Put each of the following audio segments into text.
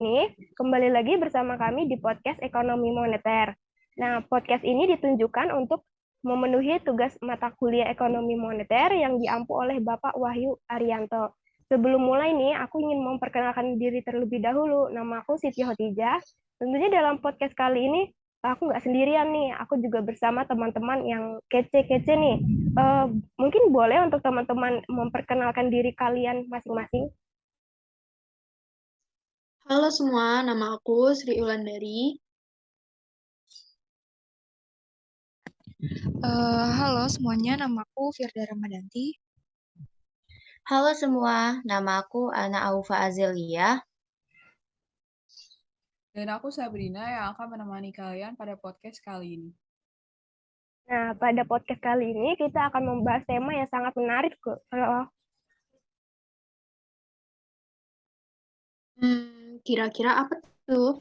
Nih, kembali lagi bersama kami di podcast Ekonomi Moneter. Nah, podcast ini ditunjukkan untuk memenuhi tugas mata kuliah Ekonomi Moneter yang diampu oleh Bapak Wahyu Arianto. Sebelum mulai nih, aku ingin memperkenalkan diri terlebih dahulu. Nama aku Siti Hotijah. Tentunya dalam podcast kali ini, aku nggak sendirian nih. Aku juga bersama teman-teman yang kece-kece nih. Eh, Mungkin boleh untuk teman-teman memperkenalkan diri kalian masing-masing? Halo semua, nama aku Sri Ulandari. Halo semuanya, namaku Firda Ramadanti. Halo semua, nama aku Ana Aufa Azelia. Dan aku Sabrina yang akan menemani kalian pada podcast kali ini. Nah, pada podcast kali ini kita akan membahas tema yang sangat menarik kok. Kira-kira apa tuh?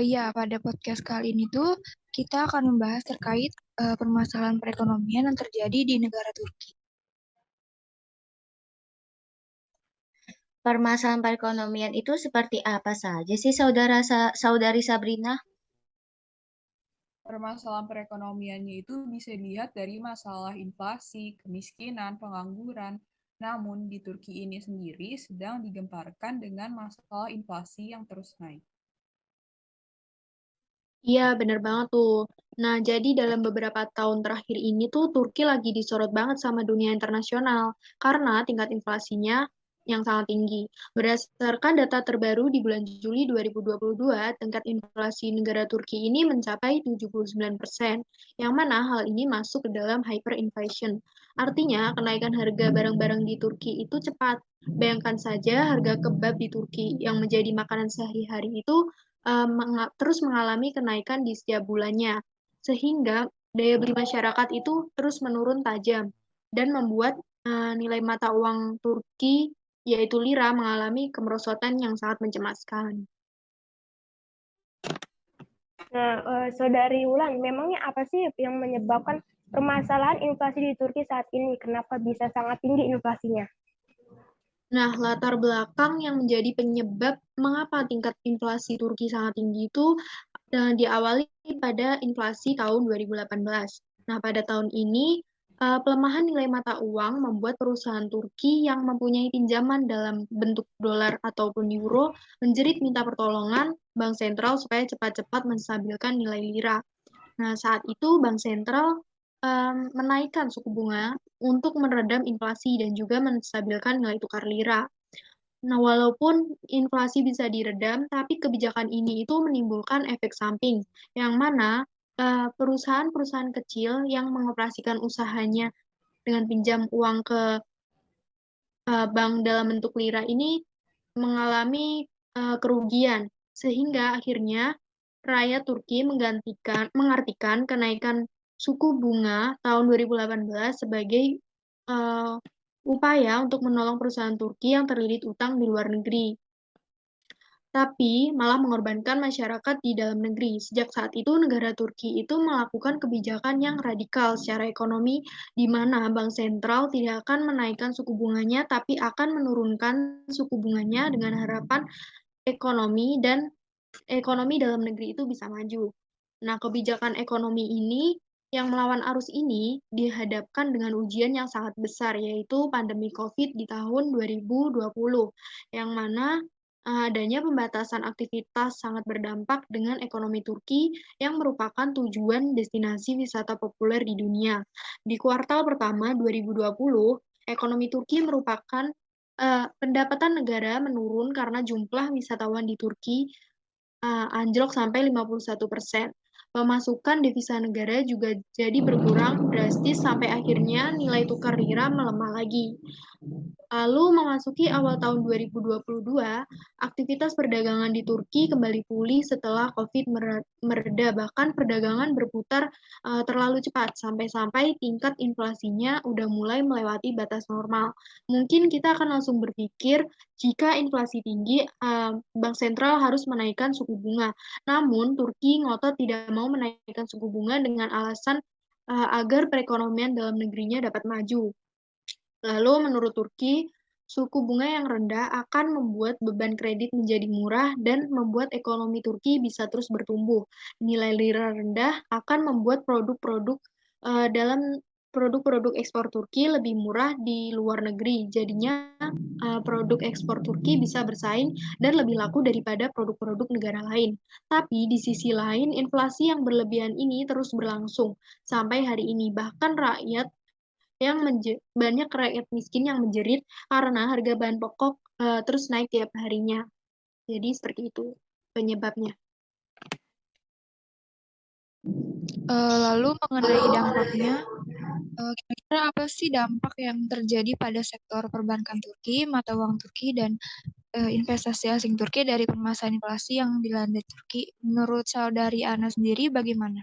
Ya, pada podcast kali ini tuh kita akan membahas terkait permasalahan perekonomian yang terjadi di negara Turki. Permasalahan perekonomian itu seperti apa saja sih saudari Sabrina? Permasalahan perekonomiannya itu bisa dilihat dari masalah inflasi, kemiskinan, pengangguran. Namun di Turki ini sendiri sedang digemparkan dengan masalah inflasi yang terus naik. Iya, bener banget tuh. Nah, jadi dalam beberapa tahun terakhir ini tuh Turki lagi disorot banget sama dunia internasional karena tingkat inflasinya yang sangat tinggi. Berdasarkan data terbaru di bulan Juli 2022, tingkat inflasi negara Turki ini mencapai 79%, yang mana hal ini masuk ke dalam hyperinflation. Artinya, kenaikan harga barang-barang di Turki itu cepat. Bayangkan saja harga kebab di Turki yang menjadi makanan sehari-hari itu terus mengalami kenaikan di setiap bulannya, sehingga daya beli masyarakat itu terus menurun tajam dan membuat nilai mata uang Turki, yaitu lira, mengalami kemerosotan yang sangat mencemaskan. Nah, Saudari Wulan, memangnya apa sih yang menyebabkan permasalahan inflasi di Turki saat ini? Kenapa bisa sangat tinggi inflasinya? Nah, latar belakang yang menjadi penyebab mengapa tingkat inflasi Turki sangat tinggi itu diawali pada inflasi tahun 2018. Nah, pada tahun ini, pelemahan nilai mata uang membuat perusahaan Turki yang mempunyai pinjaman dalam bentuk dolar ataupun euro menjerit minta pertolongan bank sentral supaya cepat-cepat menstabilkan nilai lira. Nah, saat itu bank sentral menaikkan suku bunga untuk meredam inflasi dan juga menstabilkan nilai tukar lira. Nah, walaupun inflasi bisa diredam, tapi kebijakan ini itu menimbulkan efek samping, yang mana perusahaan-perusahaan kecil yang mengoperasikan usahanya dengan pinjam uang ke bank dalam bentuk lira ini mengalami kerugian, sehingga akhirnya rakyat Turki mengartikan kenaikan suku bunga tahun 2018 sebagai eh, upaya untuk menolong perusahaan Turki yang terlilit utang di luar negeri, tapi malah mengorbankan masyarakat di dalam negeri. Sejak saat itu, negara Turki itu melakukan kebijakan yang radikal secara ekonomi, di mana bank sentral tidak akan menaikkan suku bunganya, tapi akan menurunkan suku bunganya dengan harapan ekonomi dalam negeri itu bisa maju. Nah, kebijakan ekonomi ini yang melawan arus ini dihadapkan dengan ujian yang sangat besar, yaitu pandemi COVID di tahun 2020, yang mana adanya pembatasan aktivitas sangat berdampak dengan ekonomi Turki yang merupakan tujuan destinasi wisata populer di dunia. Di kuartal pertama 2020, ekonomi Turki merupakan pendapatan negara menurun karena jumlah wisatawan di Turki anjlok sampai 51%. Pemasukan devisa negara juga jadi berkurang drastis sampai akhirnya nilai tukar lira melemah lagi. Lalu memasuki awal tahun 2022, aktivitas perdagangan di Turki kembali pulih setelah COVID mereda. Bahkan perdagangan berputar terlalu cepat, sampai-sampai tingkat inflasinya udah mulai melewati batas normal. Mungkin kita akan langsung berpikir, jika inflasi tinggi, Bank Sentral harus menaikkan suku bunga. Namun, Turki ngotot tidak mau menaikkan suku bunga dengan alasan agar perekonomian dalam negerinya dapat maju. Lalu menurut Turki, suku bunga yang rendah akan membuat beban kredit menjadi murah dan membuat ekonomi Turki bisa terus bertumbuh. Nilai lira rendah akan membuat dalam produk-produk ekspor Turki lebih murah di luar negeri. Jadinya produk ekspor Turki bisa bersaing dan lebih laku daripada produk-produk negara lain. Tapi di sisi lain, inflasi yang berlebihan ini terus berlangsung sampai hari ini. Bahkan banyak rakyat miskin yang menjerit karena harga bahan pokok terus naik tiap harinya. Jadi seperti itu penyebabnya. Lalu mengenai dampaknya, kira-kira apa sih dampak yang terjadi pada sektor perbankan Turki, mata uang Turki, dan investasi asing Turki dari permasalahan inflasi yang dilanda Turki? Menurut saudari Ana sendiri bagaimana?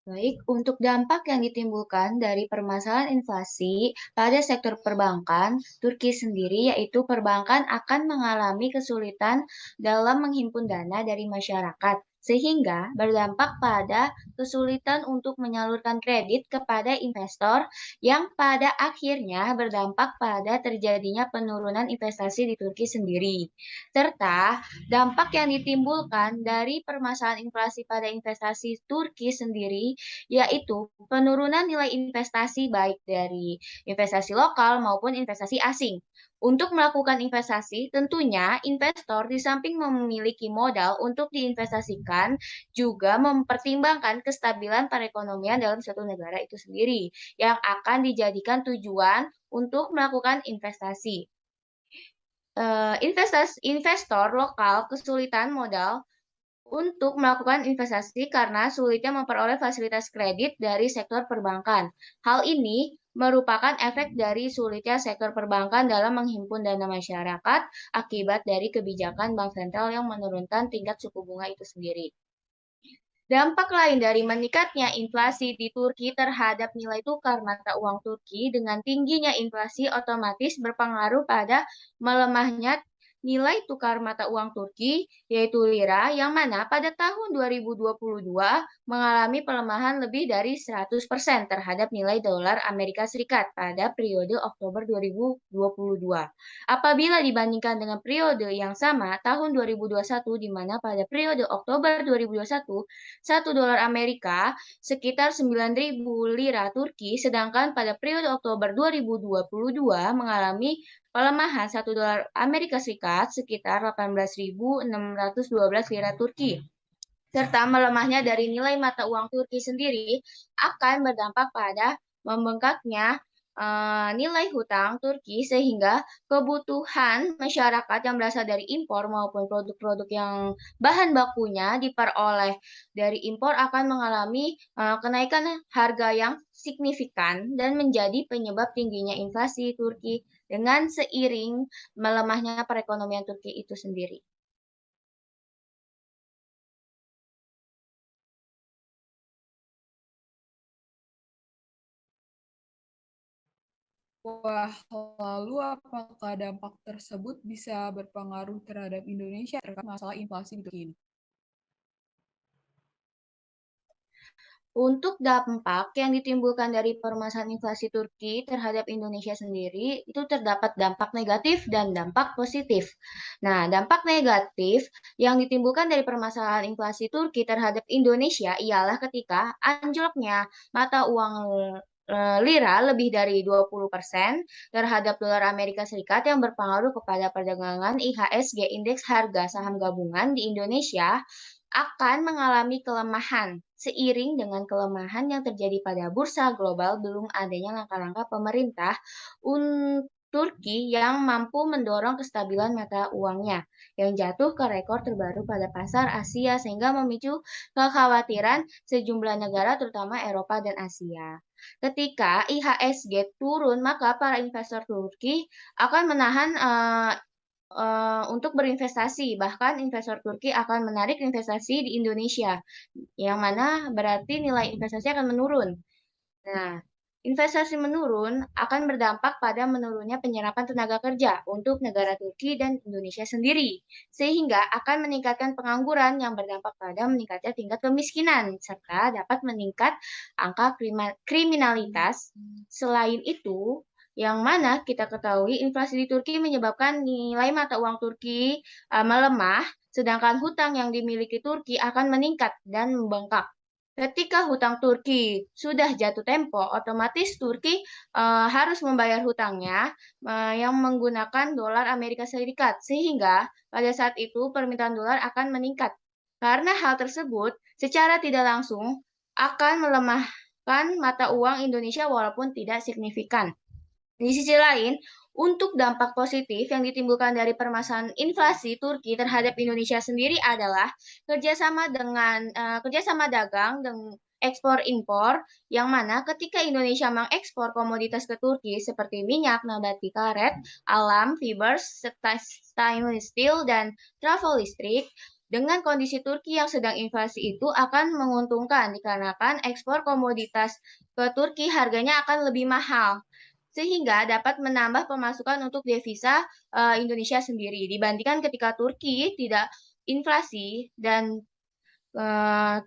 Baik, untuk dampak yang ditimbulkan dari permasalahan inflasi pada sektor perbankan, Turki sendiri yaitu perbankan akan mengalami kesulitan dalam menghimpun dana dari masyarakat, sehingga berdampak pada kesulitan untuk menyalurkan kredit kepada investor yang pada akhirnya berdampak pada terjadinya penurunan investasi di Turki sendiri. Serta dampak yang ditimbulkan dari permasalahan inflasi pada investasi Turki sendiri yaitu penurunan nilai investasi baik dari investasi lokal maupun investasi asing. Untuk melakukan investasi, tentunya investor di samping memiliki modal untuk diinvestasikan, juga mempertimbangkan kestabilan perekonomian dalam suatu negara itu sendiri, yang akan dijadikan tujuan untuk melakukan investasi. Investor lokal kesulitan modal untuk melakukan investasi karena sulitnya memperoleh fasilitas kredit dari sektor perbankan. Hal ini merupakan efek dari sulitnya sektor perbankan dalam menghimpun dana masyarakat akibat dari kebijakan bank sentral yang menurunkan tingkat suku bunga itu sendiri. Dampak lain dari meningkatnya inflasi di Turki terhadap nilai tukar mata uang Turki dengan tingginya inflasi otomatis berpengaruh pada melemahnya nilai tukar mata uang Turki, yaitu lira, yang mana pada tahun 2022 mengalami pelemahan lebih dari 100% terhadap nilai dolar Amerika Serikat pada periode Oktober 2022. Apabila dibandingkan dengan periode yang sama tahun 2021, di mana pada periode Oktober 2021, 1 dolar Amerika sekitar 9.000 lira Turki, sedangkan pada periode Oktober 2022 mengalami pelemahan 1 dolar Amerika Serikat sekitar 18.612 lira Turki. Serta melemahnya dari nilai mata uang Turki sendiri akan berdampak pada membengkaknya nilai hutang Turki sehingga kebutuhan masyarakat yang berasal dari impor maupun produk-produk yang bahan bakunya diperoleh dari impor akan mengalami kenaikan harga yang signifikan dan menjadi penyebab tingginya inflasi Turki dengan seiring melemahnya perekonomian Turki itu sendiri. Wah, lalu apakah dampak tersebut bisa berpengaruh terhadap Indonesia terkait masalah inflasi di Turki ini? Untuk dampak yang ditimbulkan dari permasalahan inflasi Turki terhadap Indonesia sendiri, itu terdapat dampak negatif dan dampak positif. Nah, dampak negatif yang ditimbulkan dari permasalahan inflasi Turki terhadap Indonesia ialah ketika anjloknya mata uang lira lebih dari 20% terhadap dolar Amerika Serikat yang berpengaruh kepada perdagangan IHSG, Indeks Harga Saham Gabungan di Indonesia, akan mengalami kelemahan seiring dengan kelemahan yang terjadi pada bursa global belum adanya langkah-langkah pemerintah Turki yang mampu mendorong kestabilan mata uangnya yang jatuh ke rekor terbaru pada pasar Asia sehingga memicu kekhawatiran sejumlah negara terutama Eropa dan Asia. Ketika IHSG turun, maka para investor Turki akan menahan untuk berinvestasi. Bahkan investor Turki akan menarik investasi di Indonesia, yang mana berarti nilai investasi akan menurun. Nah, Investasi menurun akan berdampak pada menurunnya penyerapan tenaga kerja untuk negara Turki dan Indonesia sendiri, sehingga akan meningkatkan pengangguran yang berdampak pada meningkatnya tingkat kemiskinan, serta dapat meningkat angka kriminalitas. Selain itu, yang mana kita ketahui inflasi di Turki menyebabkan nilai mata uang Turki melemah, sedangkan hutang yang dimiliki Turki akan meningkat dan membengkak. Ketika hutang Turki sudah jatuh tempo, otomatis Turki harus membayar hutangnya yang menggunakan dolar Amerika Serikat, sehingga pada saat itu permintaan dolar akan meningkat. Karena hal tersebut secara tidak langsung akan melemahkan mata uang Indonesia walaupun tidak signifikan. Di sisi lain, untuk dampak positif yang ditimbulkan dari permasalahan inflasi Turki terhadap Indonesia sendiri adalah kerjasama dagang dan ekspor impor, yang mana ketika Indonesia mengekspor komoditas ke Turki seperti minyak nabati karet, alam, fibers, stainless steel, dan trafo listrik, dengan kondisi Turki yang sedang inflasi itu akan menguntungkan dikarenakan ekspor komoditas ke Turki harganya akan lebih mahal, sehingga dapat menambah pemasukan untuk devisa Indonesia sendiri dibandingkan ketika Turki tidak inflasi dan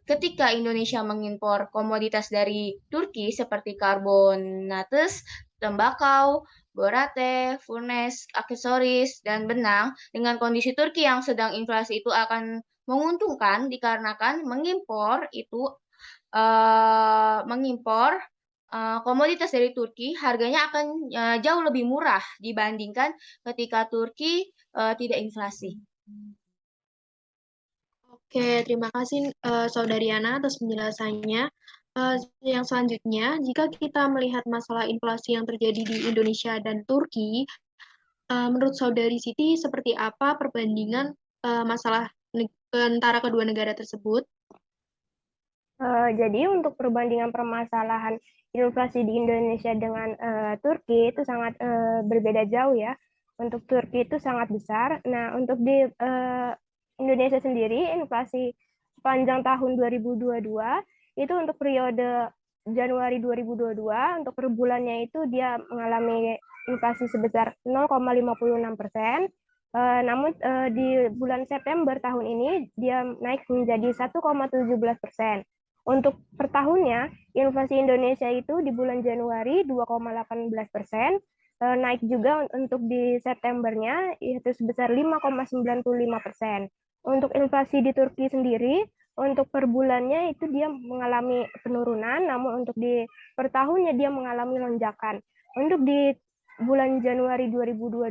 ketika Indonesia mengimpor komoditas dari Turki seperti karbonates, tembakau, borate, furnace, aksesoris, dan benang, dengan kondisi Turki yang sedang inflasi itu akan menguntungkan dikarenakan mengimpor komoditas dari Turki harganya akan jauh lebih murah dibandingkan ketika Turki tidak inflasi. Oke, terima kasih Saudari Yana atas penjelasannya. Yang selanjutnya, jika kita melihat masalah inflasi yang terjadi di Indonesia dan Turki, menurut Saudari Siti seperti apa perbandingan masalah antara kedua negara tersebut? Jadi untuk perbandingan permasalahan inflasi di Indonesia dengan Turki itu sangat berbeda jauh ya. Untuk Turki itu sangat besar. Nah, untuk di Indonesia sendiri, inflasi sepanjang tahun 2022 itu untuk periode Januari 2022, untuk per bulannya itu dia mengalami inflasi sebesar 0,56%. Namun di bulan September tahun ini dia naik menjadi 1,17%. Untuk per tahunnya, inflasi Indonesia itu di bulan Januari 2,18%, naik juga untuk di Septembernya itu sebesar 5,95%. Untuk inflasi di Turki sendiri, untuk per bulannya itu dia mengalami penurunan, namun untuk di per tahunnya dia mengalami lonjakan. Untuk di bulan Januari 2022,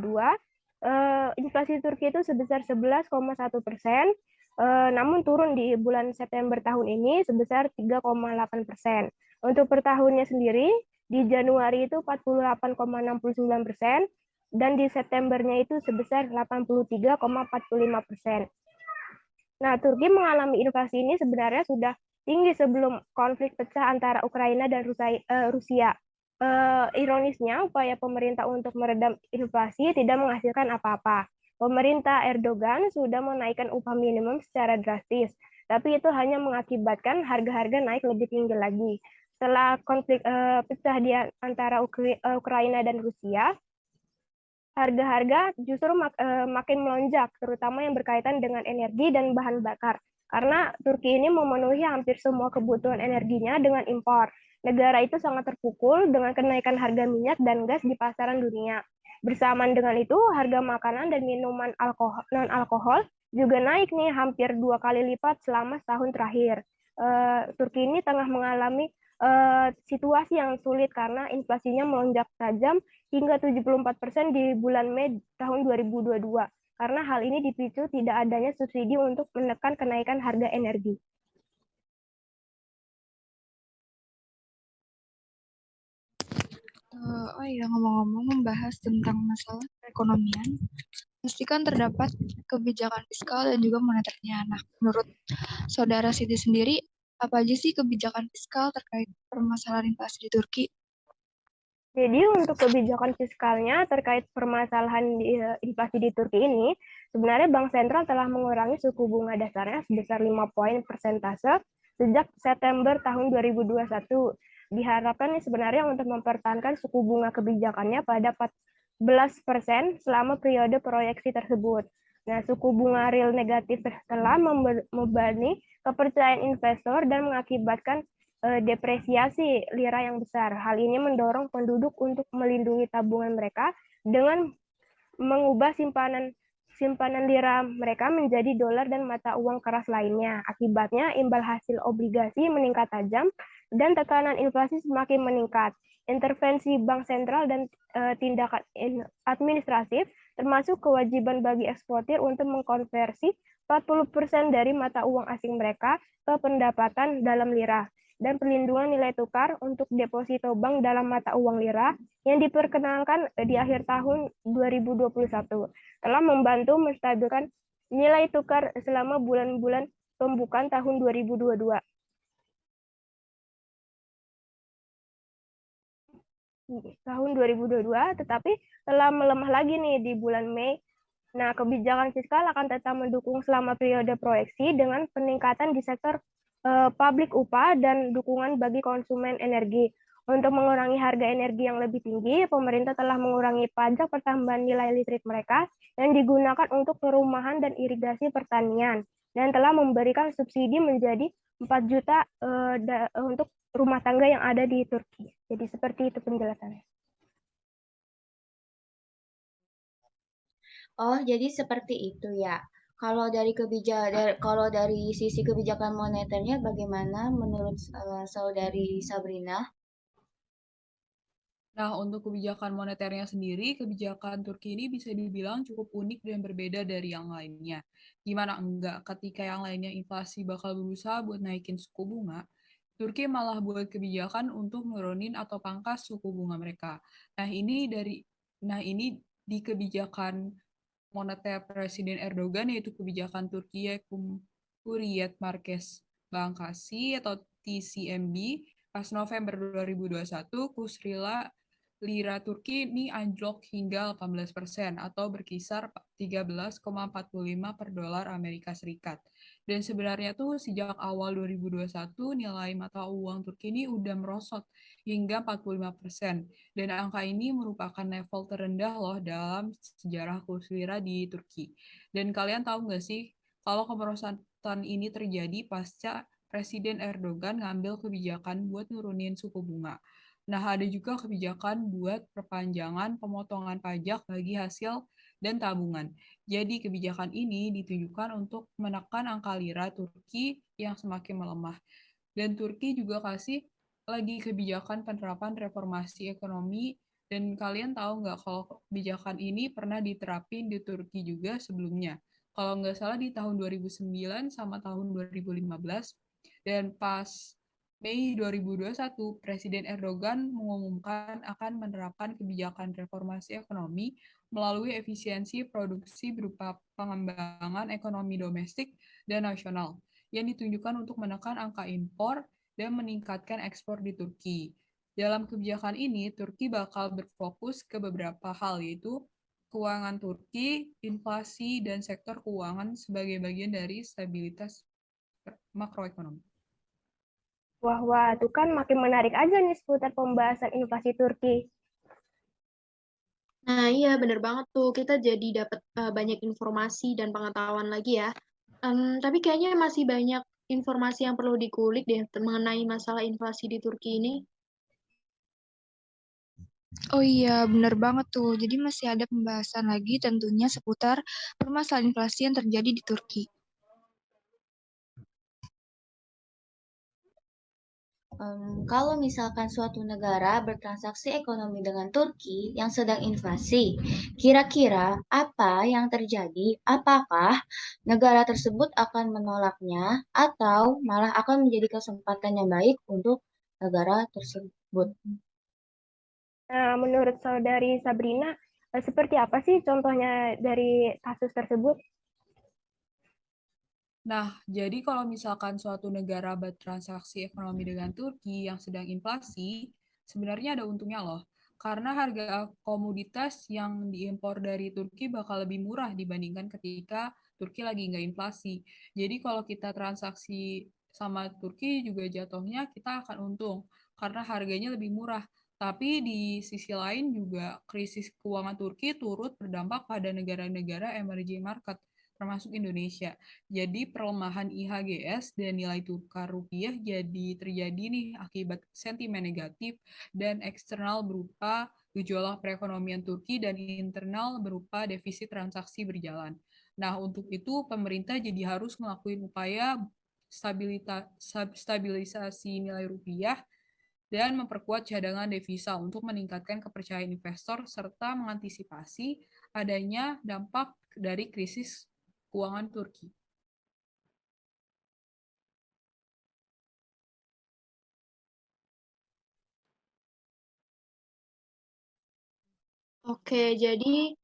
inflasi Turki itu sebesar 11,1%, namun turun di bulan September tahun ini sebesar 3,8%. Untuk per tahunnya sendiri, di Januari itu 48,69%, dan di Septembernya itu sebesar 83,45%. Nah, Turki mengalami inflasi ini sebenarnya sudah tinggi sebelum konflik pecah antara Ukraina dan Rusia. Ironisnya, upaya pemerintah untuk meredam inflasi tidak menghasilkan apa-apa. Pemerintah Erdogan sudah menaikkan upah minimum secara drastis, tapi itu hanya mengakibatkan harga-harga naik lebih tinggi lagi. Setelah konflik pecah di antara Ukraina dan Rusia, harga-harga justru makin melonjak, terutama yang berkaitan dengan energi dan bahan bakar. Karena Turki ini memenuhi hampir semua kebutuhan energinya dengan impor. Negara itu sangat terpukul dengan kenaikan harga minyak dan gas di pasaran dunia. Bersamaan dengan itu, harga makanan dan minuman non-alkohol juga naik nih hampir 2 kali lipat selama setahun terakhir. Turki ini tengah mengalami situasi yang sulit karena inflasinya melonjak tajam hingga 74% di bulan Mei tahun 2022. Karena hal ini dipicu tidak adanya subsidi untuk menekan kenaikan harga energi. Oh iya, ngomong-ngomong membahas tentang masalah perekonomian, pastikan terdapat kebijakan fiskal dan juga moneternya. Nah, menurut Saudara Siti sendiri, apa aja sih kebijakan fiskal terkait permasalahan inflasi di Turki? Jadi untuk kebijakan fiskalnya terkait permasalahan inflasi di Turki ini, sebenarnya Bank Sentral telah mengurangi suku bunga dasarnya sebesar 5 poin persentase sejak September tahun 2021. diharapkan nih sebenarnya untuk mempertahankan suku bunga kebijakannya pada 14% selama periode proyeksi tersebut. Nah, suku bunga real negatif telah membebani kepercayaan investor dan mengakibatkan depresiasi lira yang besar. Hal ini mendorong penduduk untuk melindungi tabungan mereka dengan mengubah simpanan lira mereka menjadi dolar dan mata uang keras lainnya. Akibatnya, imbal hasil obligasi meningkat tajam dan tekanan inflasi semakin meningkat. Intervensi bank sentral dan tindakan administratif, termasuk kewajiban bagi eksportir untuk mengkonversi 40% dari mata uang asing mereka ke pendapatan dalam lira, dan perlindungan nilai tukar untuk deposito bank dalam mata uang lira yang diperkenalkan di akhir tahun 2021 telah membantu menstabilkan nilai tukar selama bulan-bulan pembukaan tahun 2022. Tahun 2022, tetapi telah melemah lagi nih di bulan Mei. Nah, kebijakan fiskal akan tetap mendukung selama periode proyeksi dengan peningkatan di sektor publik upah dan dukungan bagi konsumen energi. Untuk mengurangi harga energi yang lebih tinggi, pemerintah telah mengurangi pajak pertambahan nilai listrik mereka yang digunakan untuk perumahan dan irigasi pertanian, dan telah memberikan subsidi menjadi 4 juta untuk rumah tangga yang ada di Turki. Jadi seperti itu penjelasannya. Oh, jadi seperti itu ya. Kalau dari sisi kebijakan moneternya bagaimana menurut saudari Sabrina? Nah, untuk kebijakan moneternya sendiri, kebijakan Turki ini bisa dibilang cukup unik dan berbeda dari yang lainnya. Gimana enggak, ketika yang lainnya inflasi bakal berusaha buat naikin suku bunga, Turki malah buat kebijakan untuk nurunin atau pangkas suku bunga mereka. Nah, ini di kebijakan moneter Presiden Erdogan, yaitu kebijakan Turkiye Cumhuriyet Merkez Bankası atau TCMB. Pas November 2021, kurs lira Turki ini anjlok hingga 18% atau berkisar 13,45 per dolar Amerika Serikat. Dan sebenarnya tuh sejak awal 2021 nilai mata uang Turki ini udah merosot hingga 45%. Dan angka ini merupakan level terendah loh dalam sejarah kurs lira di Turki. Dan kalian tahu nggak sih kalau kemerosotan ini terjadi pasca Presiden Erdogan ngambil kebijakan buat nurunin suku bunga. Nah, ada juga kebijakan buat perpanjangan pemotongan pajak bagi hasil dan tabungan. Jadi, kebijakan ini ditujukan untuk menekan angka lira Turki yang semakin melemah. Dan Turki juga kasih lagi kebijakan penerapan reformasi ekonomi. Dan kalian tahu nggak kalau kebijakan ini pernah diterapin di Turki juga sebelumnya. Kalau nggak salah di tahun 2009 sama tahun 2015. Dan pas Mei 2021, Presiden Erdogan mengumumkan akan menerapkan kebijakan reformasi ekonomi melalui efisiensi produksi berupa pengembangan ekonomi domestik dan nasional yang ditunjukkan untuk menekan angka impor dan meningkatkan ekspor di Turki. Dalam kebijakan ini, Turki bakal berfokus ke beberapa hal, yaitu keuangan Turki, inflasi, dan sektor keuangan sebagai bagian dari stabilitas makroekonomi. Wah, itu kan makin menarik aja nih seputar pembahasan inflasi Turki. Nah, iya bener banget tuh. Kita jadi dapat banyak informasi dan pengetahuan lagi ya. Tapi kayaknya masih banyak informasi yang perlu dikulik deh mengenai masalah inflasi di Turki ini. Oh iya, benar banget tuh. Jadi masih ada pembahasan lagi tentunya seputar permasalahan inflasi yang terjadi di Turki. Kalau misalkan suatu negara bertransaksi ekonomi dengan Turki yang sedang inflasi, kira-kira apa yang terjadi? Apakah negara tersebut akan menolaknya atau malah akan menjadi kesempatan yang baik untuk negara tersebut? Nah, menurut saudari Sabrina, seperti apa sih contohnya dari kasus tersebut? Nah, jadi kalau misalkan suatu negara bertransaksi ekonomi dengan Turki yang sedang inflasi, sebenarnya ada untungnya loh. Karena harga komoditas yang diimpor dari Turki bakal lebih murah dibandingkan ketika Turki lagi nggak inflasi. Jadi kalau kita transaksi sama Turki juga jatuhnya kita akan untung. karena harganya lebih murah. Tapi di sisi lain juga krisis keuangan Turki turut berdampak pada negara-negara emerging market, termasuk Indonesia. Jadi perlemahan IHGS dan nilai tukar rupiah jadi terjadi nih akibat sentimen negatif dan eksternal berupa gejolak perekonomian Turki dan internal berupa defisit transaksi berjalan. Nah, untuk itu pemerintah jadi harus melakukan upaya stabilisasi nilai rupiah dan memperkuat cadangan devisa untuk meningkatkan kepercayaan investor serta mengantisipasi adanya dampak dari krisis keuangan Turki. Oke, jadi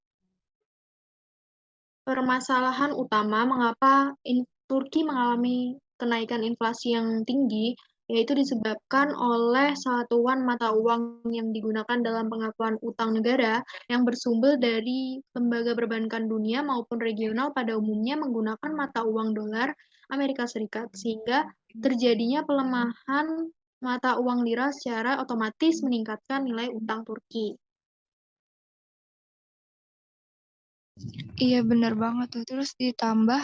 permasalahan utama mengapa Turki mengalami kenaikan inflasi yang tinggi, yaitu disebabkan oleh satuan mata uang yang digunakan dalam pengakuan utang negara yang bersumber dari lembaga perbankan dunia maupun regional pada umumnya menggunakan mata uang dolar Amerika Serikat, sehingga terjadinya pelemahan mata uang lira secara otomatis meningkatkan nilai utang Turki. Iya benar banget tuh. Terus ditambah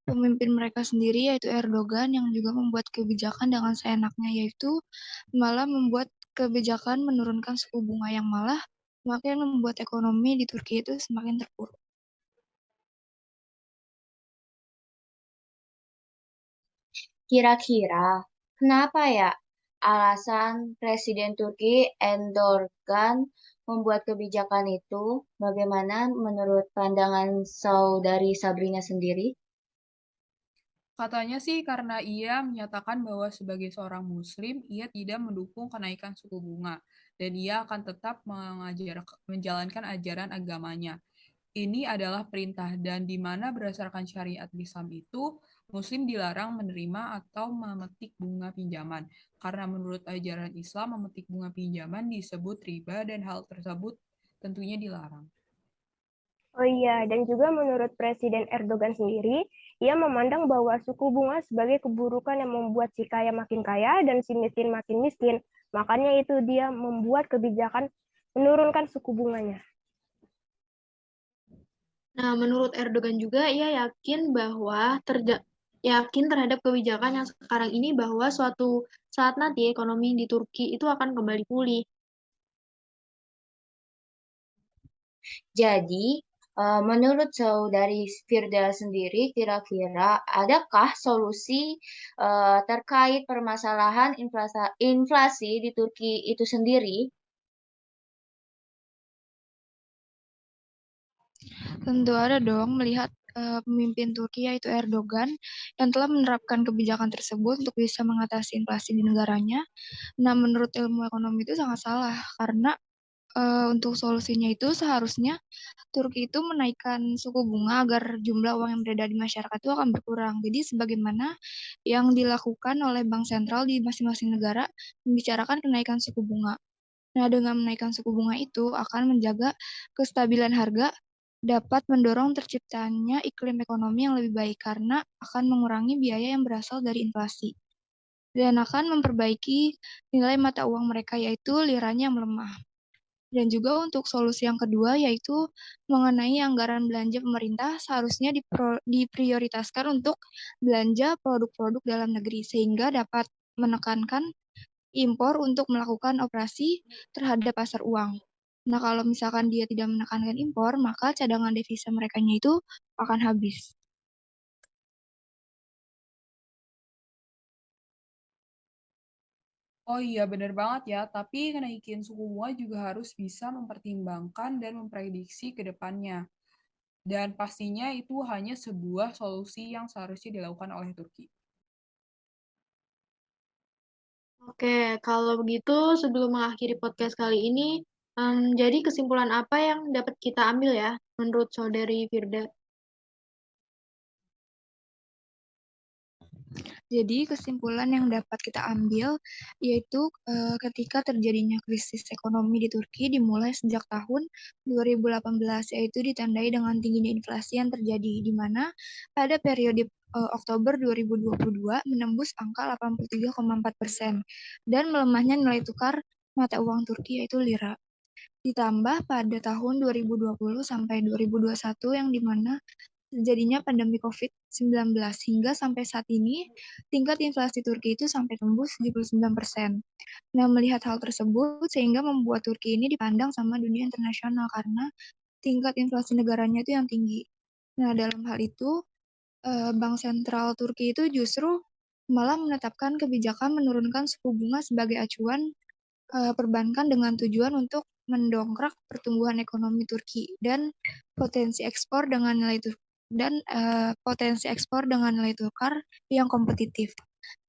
pemimpin mereka sendiri yaitu Erdogan yang juga membuat kebijakan dengan seenaknya, yaitu malah membuat kebijakan menurunkan suku bunga yang malah semakin membuat ekonomi di Turki itu semakin terpuruk. Kira-kira kenapa ya alasan Presiden Turki Erdogan membuat kebijakan itu? Bagaimana menurut pandangan saudari Sabrina sendiri? Katanya sih karena ia menyatakan bahwa sebagai seorang muslim, ia tidak mendukung kenaikan suku bunga dan ia akan tetap menjalankan ajaran agamanya. Ini adalah perintah dan di mana berdasarkan syariat Islam itu muslim dilarang menerima atau memetik bunga pinjaman karena menurut ajaran Islam memetik bunga pinjaman disebut riba dan hal tersebut tentunya dilarang. Oh iya, dan juga menurut Presiden Erdogan sendiri, ia memandang bahwa suku bunga sebagai keburukan yang membuat si kaya makin kaya dan si miskin makin miskin. Makanya itu dia membuat kebijakan menurunkan suku bunganya. Nah, menurut Erdogan juga ia yakin terhadap kebijakan yang sekarang ini bahwa suatu saat nanti ekonomi di Turki itu akan kembali pulih. Jadi, menurut saudari Firda sendiri, kira-kira adakah solusi terkait permasalahan inflasi di Turki itu sendiri? Tentu ada dong melihat pemimpin Turki yaitu Erdogan yang telah menerapkan kebijakan tersebut untuk bisa mengatasi inflasi di negaranya. Nah, menurut ilmu ekonomi itu sangat salah karena untuk solusinya itu seharusnya Turki itu menaikkan suku bunga agar jumlah uang yang beredar di masyarakat itu akan berkurang. Jadi sebagaimana yang dilakukan oleh bank sentral di masing-masing negara membicarakan kenaikan suku bunga. Nah, dengan menaikkan suku bunga itu akan menjaga kestabilan harga, dapat mendorong terciptanya iklim ekonomi yang lebih baik karena akan mengurangi biaya yang berasal dari inflasi dan akan memperbaiki nilai mata uang mereka yaitu liranya yang melemah. Dan juga untuk solusi yang kedua yaitu mengenai anggaran belanja pemerintah seharusnya diprioritaskan untuk belanja produk-produk dalam negeri sehingga dapat menekankan impor untuk melakukan operasi terhadap pasar uang. Nah, kalau misalkan dia tidak menekankan impor, maka cadangan devisa mereka itu akan habis. Oh iya, benar banget ya. Tapi naikin suku bunga juga harus bisa mempertimbangkan dan memprediksi ke depannya. Dan pastinya itu hanya sebuah solusi yang seharusnya dilakukan oleh Turki. Oke, kalau begitu sebelum mengakhiri podcast kali ini, jadi kesimpulan apa yang dapat kita ambil ya menurut Saudari Firda? Jadi kesimpulan yang dapat kita ambil yaitu ketika terjadinya krisis ekonomi di Turki dimulai sejak tahun 2018, yaitu ditandai dengan tingginya inflasi yang terjadi, di mana pada periode Oktober 2022 menembus angka 83,4% dan melemahnya nilai tukar mata uang Turki yaitu lira. Ditambah pada tahun 2020 sampai 2021 yang dimana terjadinya pandemi COVID-19 hingga sampai saat ini tingkat inflasi Turki itu sampai tembus 79%. Nah, melihat hal tersebut sehingga membuat Turki ini dipandang sama dunia internasional karena tingkat inflasi negaranya itu yang tinggi. Nah, dalam hal itu Bank Sentral Turki itu justru malah menetapkan kebijakan menurunkan suku bunga sebagai acuan perbankan dengan tujuan untuk mendongkrak pertumbuhan ekonomi Turki dan potensi ekspor dengan nilai tukar yang kompetitif.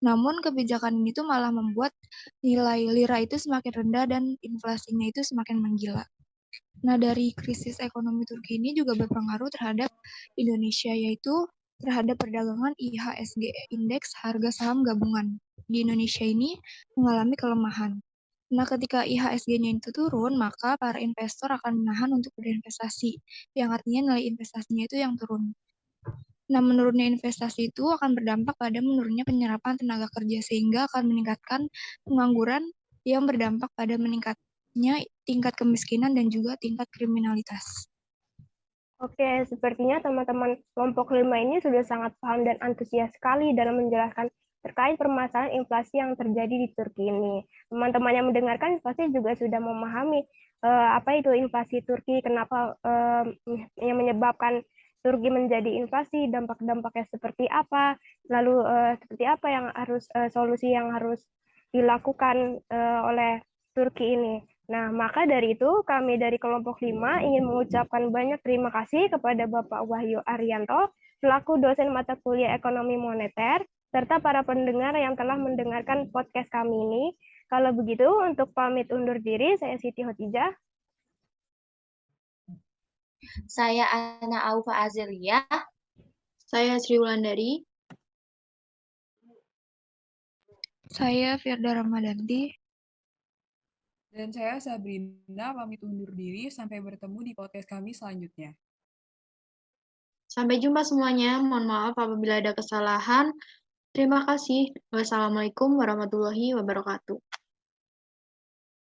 Namun kebijakan ini tuh malah membuat nilai lira itu semakin rendah dan inflasinya itu semakin menggila. Nah, dari krisis ekonomi Turki ini juga berpengaruh terhadap Indonesia, yaitu terhadap perdagangan IHSG, Indeks Harga Saham Gabungan. Di Indonesia ini mengalami kelemahan. Nah, ketika IHSG-nya itu turun, maka para investor akan menahan untuk berinvestasi, yang artinya nilai investasinya itu yang turun. Nah, menurunnya investasi itu akan berdampak pada menurunnya penyerapan tenaga kerja, sehingga akan meningkatkan pengangguran yang berdampak pada meningkatnya tingkat kemiskinan dan juga tingkat kriminalitas. Oke, sepertinya teman-teman kelompok 5 ini sudah sangat paham dan antusias sekali dalam menjelaskan terkait permasalahan inflasi yang terjadi di Turki ini. Teman-teman yang mendengarkan pasti juga sudah memahami apa itu inflasi Turki, kenapa yang menyebabkan Turki menjadi inflasi, dampak-dampaknya seperti apa, lalu seperti apa yang harus solusi yang harus dilakukan oleh Turki ini. Nah, maka dari itu kami dari kelompok 5 ingin mengucapkan banyak terima kasih kepada Bapak Wahyu Arianto selaku dosen mata kuliah Ekonomi Moneter serta para pendengar yang telah mendengarkan podcast kami ini. Kalau begitu, untuk pamit undur diri, saya Siti Hotijah. Saya Ana Aufa Azelia. Saya Sri Wulandari. Saya Firda Ramadanti. Dan saya Sabrina pamit undur diri sampai bertemu di podcast kami selanjutnya. Sampai jumpa semuanya. Mohon maaf apabila ada kesalahan. Terima kasih. Wassalamualaikum warahmatullahi wabarakatuh.